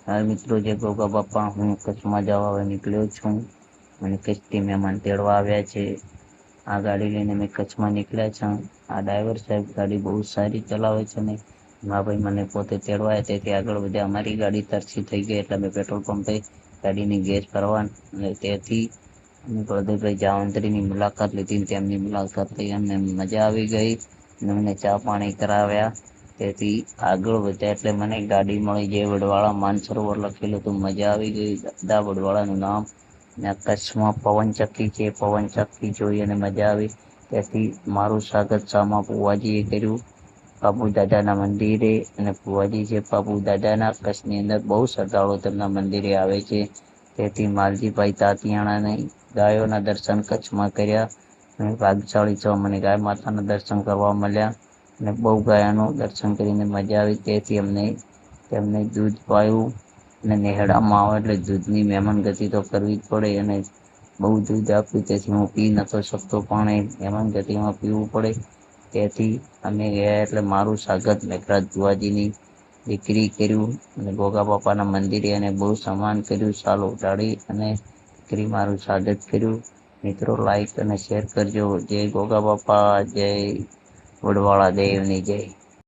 હાલ મિત્રો, જય ગોગા બાપા. હું કચ્છમાં જવા હવે નીકળ્યો છું. મને કચ્છથી મહેમાન તેડવા આવ્યા છે. આ ગાડી લઈને મેં કચ્છમાં નીકળ્યા છે. આ ડ્રાઈવર સાહેબ ગાડી બહુ સારી ચલાવે છે ને હા ભાઈ, મને પોતે તેડવા તેથી આગળ વધ્યા. અમારી ગાડી તરછી થઈ ગઈ એટલે અમે પેટ્રોલ પંપે ગાડીની ગેસ ભરવા અને તેથી અમે પ્રદીપભાઈ જાવંત્રીની મુલાકાત લીધી. તેમની મુલાકાત લઈ અમને મજા આવી ગઈ. અમને ચા પાણી કરાવ્યા. તેથી આગળ વધ્યા એટલે મને ગાડી મળી. જે વડવાળા માનસરોવર લખેલું હતું, મજા આવી ગઈ. દા વડવાળાનું નામ કચ્છમાં પવનચક્કી છે. પવનચક્કી જોઈ અને મજા આવી. ત્યાંથી મારું સ્વાગત શામા ફુવાજીએ કર્યું. બાપુ દાદાના મંદિરે. અને ફુવાજી છે બાપુ દાદાના. કચ્છની અંદર બહુ શ્રદ્ધાળુ તેમના મંદિરે આવે છે. તેથી માલજીભાઈ તાતિયાણાને ગાયોના દર્શન કચ્છમાં કર્યા. ભાગશાળી છો, મને ગાય માતાના દર્શન કરવા મળ્યા. અને બહુ ગાયાનું દર્શન કરીને મજા આવી. તેથી તેમને દૂધ પાયું. અને નેહડામાં આવે એટલે દૂધની મહેમાન ગતિ તો કરવી જ પડે. અને બહુ દૂધ આપ્યું તેથી હું પી નતો શકતો, પણ મહેમાન ગતિમાં પીવું પડે. તેથી અમે ગયા એટલે મારું સ્વાગત મેઘરાજ બુવાજીની દીકરી કર્યું. અને ગોગા બાપાના મંદિરે અને બહુ સન્માન કર્યું. સાલ ઉટાડી અને દીકરી મારું સ્વાગત કર્યું. મિત્રો, લાઈક અને શેર કરજો. જય ગોગા બાપા, જય વડવાળા દેવની જય.